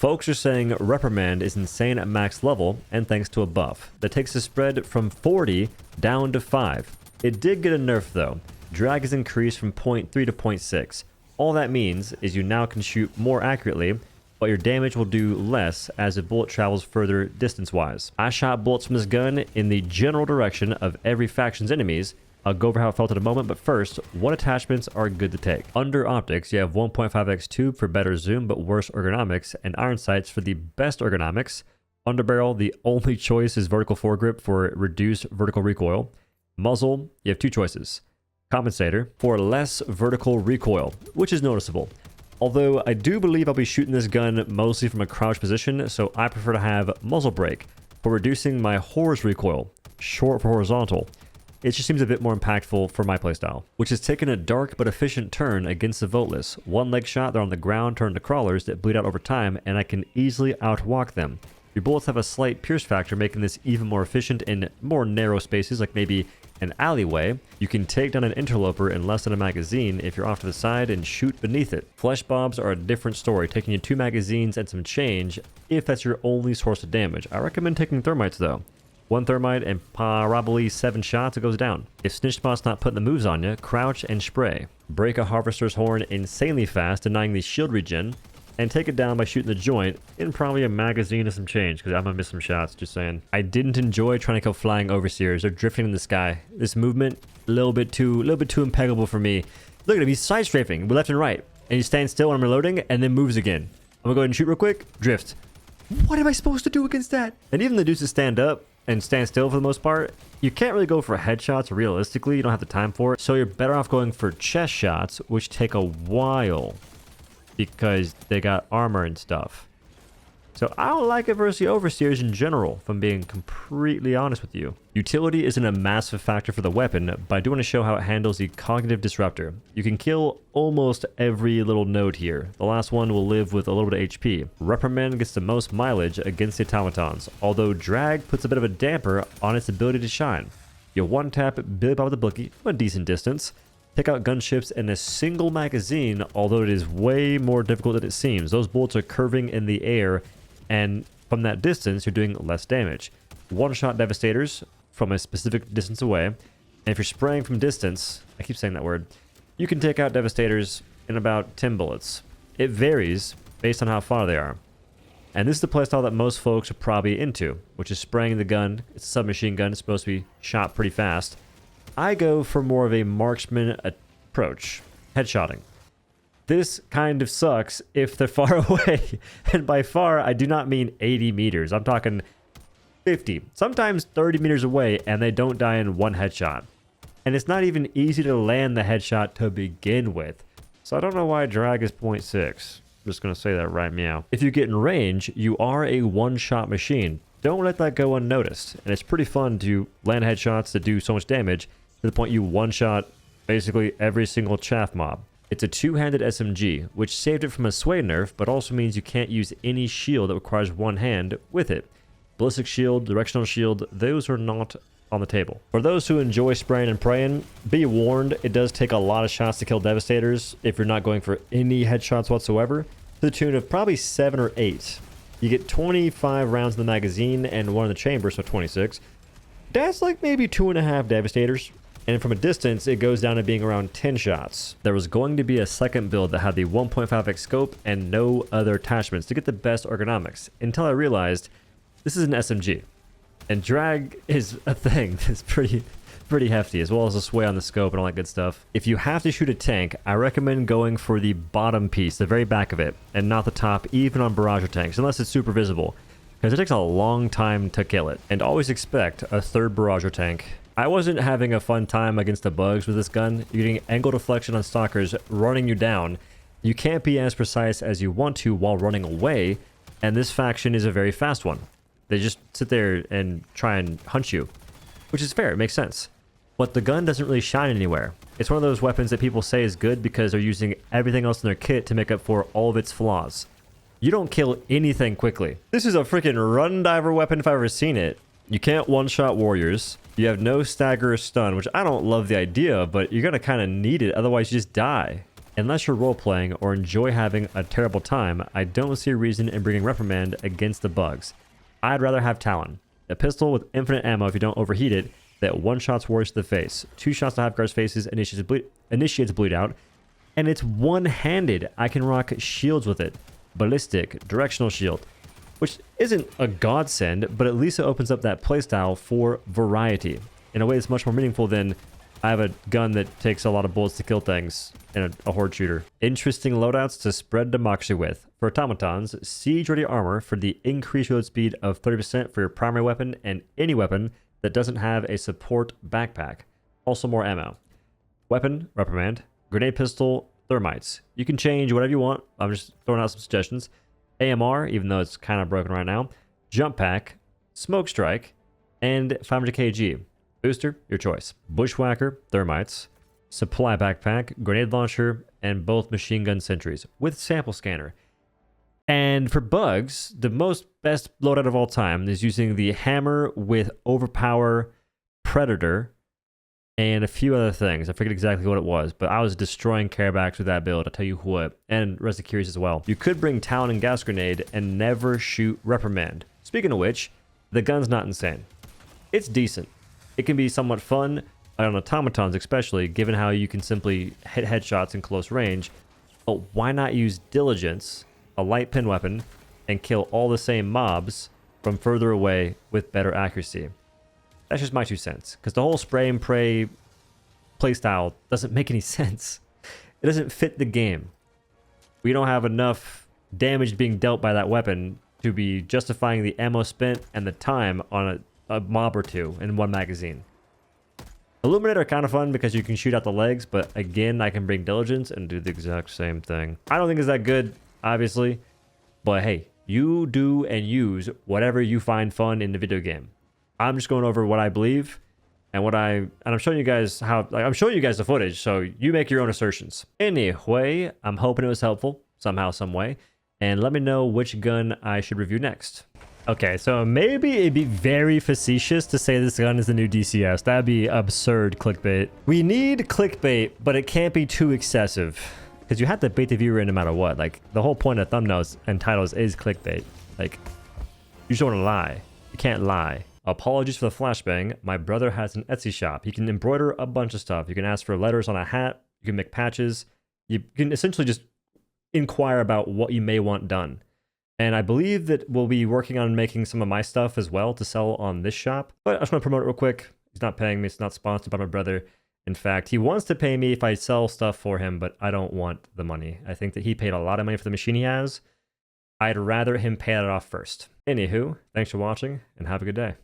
Folks are saying Reprimand is insane at max level, and thanks to a buff that takes the spread from 40 down to 5. It did get a nerf though. Drag is increased from 0.3 to 0.6. All that means is you now can shoot more accurately, but your damage will do less as the bullet travels further distance-wise. I shot bullets from this gun in the general direction of every faction's enemies. I'll go over how it felt in a moment, but first, what attachments are good to take? Under optics, you have 1.5x tube for better zoom but worse ergonomics, and iron sights for the best ergonomics. Underbarrel, the only choice is vertical foregrip for reduced vertical recoil. Muzzle, you have two choices. Compensator for less vertical recoil, which is noticeable. Although I do believe I'll be shooting this gun mostly from a crouch position, so I prefer to have muzzle brake for reducing my horse recoil, short for horizontal. It just seems a bit more impactful for my playstyle, which has taken a dark but efficient turn against the voteless. One leg shot, they're on the ground, turn to crawlers that bleed out over time, and I can easily outwalk them. Your bullets have a slight pierce factor, making this even more efficient in more narrow spaces, like maybe an alleyway. You can take down an interloper in less than a magazine if you're off to the side and shoot beneath it. Flesh bobs are a different story, taking you 2 magazines and some change if that's your only source of damage. I recommend taking thermites though. 1 thermite and probably 7 shots, it goes down. If Snitch Spot's not putting the moves on you, crouch and spray. Break a Harvester's Horn insanely fast, denying the shield regen, and take it down by shooting the joint in probably a magazine and some change, because I'm gonna miss some shots, just saying. I didn't enjoy trying to kill flying overseers. They're drifting in the sky. This movement, a little bit too impeccable for me. Look at him, he's side strafing left and right, and he stands still when I'm reloading, and then moves again. I'm gonna go ahead and shoot real quick, drift. What am I supposed to do against that? And even the dudes that stand up and stand still for the most part, you can't really go for headshots realistically. You don't have the time for it. So you're better off going for chest shots, which take a while because they got armor and stuff. So I don't like it versus the overseers in general, if I'm being completely honest with you. Utility isn't a massive factor for the weapon, but I do want to show how it handles the cognitive disruptor. You can kill almost every little node here. The last one will live with a little bit of HP. Reprimand gets the most mileage against the automatons, although drag puts a bit of a damper on its ability to shine. You one-tap Billy Bob the Bookie from a decent distance, take out gunships in a single magazine, although it is way more difficult than it seems. Those bullets are curving in the air, and from that distance, you're doing less damage. One-shot devastators from a specific distance away, and if you're spraying from distance, I keep saying that word, you can take out devastators in about 10 bullets. It varies based on how far they are. And this is the playstyle that most folks are probably into, which is spraying the gun. It's a submachine gun. It's supposed to be shot pretty fast. I go for more of a marksman approach, headshotting. This kind of sucks if they're far away. And by far, I do not mean 80 meters. I'm talking 50, sometimes 30 meters away, and they don't die in one headshot. And it's not even easy to land the headshot to begin with. So I don't know why drag is 0.6. I'm just going to say that right meow. If you get in range, you are a one-shot machine. Don't let that go unnoticed. And it's pretty fun to land headshots that do so much damage to the point you one-shot basically every single chaff mob. It's a two-handed SMG, which saved it from a sway nerf, but also means you can't use any shield that requires one hand with it. Ballistic shield, directional shield, those are not on the table. For those who enjoy spraying and praying, be warned, it does take a lot of shots to kill devastators if you're not going for any headshots whatsoever, to the tune of probably 7 or 8. You get 25 rounds in the magazine and 1 in the chamber, so 26. That's like maybe 2.5 devastators. And from a distance, it goes down to being around 10 shots. There was going to be a second build that had the 1.5x scope and no other attachments to get the best ergonomics, until I realized this is an SMG. And drag is a thing that's pretty hefty, as well as a sway on the scope and all that good stuff. If you have to shoot a tank, I recommend going for the bottom piece, the very back of it, and not the top, even on barrage tanks, unless it's super visible, because it takes a long time to kill it. And always expect a third barrage tank. I wasn't having a fun time against the bugs with this gun. You're getting angle deflection on stalkers running you down. You can't be as precise as you want to while running away, and this faction is a very fast one. They just sit there and try and hunt you, which is fair, it makes sense. But the gun doesn't really shine anywhere. It's one of those weapons that people say is good because they're using everything else in their kit to make up for all of its flaws. You don't kill anything quickly. This is a freaking run diver weapon if I've ever seen it. You can't one-shot warriors. You have no stagger or stun, which I don't love the idea of, but you're going to kind of need it. Otherwise, you just die. Unless you're role-playing or enjoy having a terrible time, I don't see a reason in bringing Reprimand against the bugs. I'd rather have Talon, a pistol with infinite ammo if you don't overheat it, that one-shots warriors to the face, 2 shots to half guards' faces initiates bleed out, and it's one-handed. I can rock shields with it, ballistic, directional shield, which isn't a godsend, but at least it opens up that playstyle for variety in a way that's much more meaningful than I have a gun that takes a lot of bullets to kill things in a horde shooter. Interesting loadouts to spread democracy with. For automatons, siege-ready armor for the increased reload speed of 30% for your primary weapon and any weapon that doesn't have a support backpack. Also more ammo. Weapon, Reprimand. Grenade pistol, thermites. You can change whatever you want. I'm just throwing out some suggestions. AMR, even though it's kind of broken right now. Jump pack, smoke strike, and 500 kg. Booster, your choice. Bushwhacker, thermites, supply backpack, grenade launcher, and both machine gun sentries with sample scanner. And for bugs, the best loadout of all time is using the hammer with overpower, predator, and a few other things. I forget exactly what it was, but I was destroying carebacks with that build, I'll tell you what, and Resicurious as well. You could bring Talon and gas grenade and never shoot Reprimand. Speaking of which, the gun's not insane. It's decent. It can be somewhat fun on automatons especially, given how you can simply hit headshots in close range, but why not use diligence, a light pin weapon, and kill all the same mobs from further away with better accuracy? That's just my 2 cents, because the whole spray and pray playstyle doesn't make any sense. It doesn't fit the game. We don't have enough damage being dealt by that weapon to be justifying the ammo spent and the time on a mob or 2 in 1 magazine. Illuminate are kind of fun because you can shoot out the legs, but again, I can bring diligence and do the exact same thing. I don't think it's that good, obviously, but hey, you do and use whatever you find fun in the video game. I'm just going over what I believe and I'm showing you guys I'm showing you guys the footage, so you make your own assertions. Anyway, I'm hoping it was helpful somehow, some way, and let me know which gun I should review next. Okay, so maybe it'd be very facetious to say this gun is the new DCS. That'd be absurd clickbait. We need clickbait, but it can't be too excessive, because you have to bait the viewer in no matter what. Like, the whole point of thumbnails and titles is clickbait. Like, you just don't want to lie. You can't lie. Apologies for the flashbang. My brother has an Etsy shop. He can embroider a bunch of stuff. You can ask for letters on a hat. You can make patches. You can essentially just inquire about what you may want done. And I believe that we'll be working on making some of my stuff as well to sell on this shop. But I just want to promote it real quick. He's not paying me. It's not sponsored by my brother. In fact, he wants to pay me if I sell stuff for him, but I don't want the money. I think that he paid a lot of money for the machine he has. I'd rather him pay that off first. Anywho, thanks for watching and have a good day.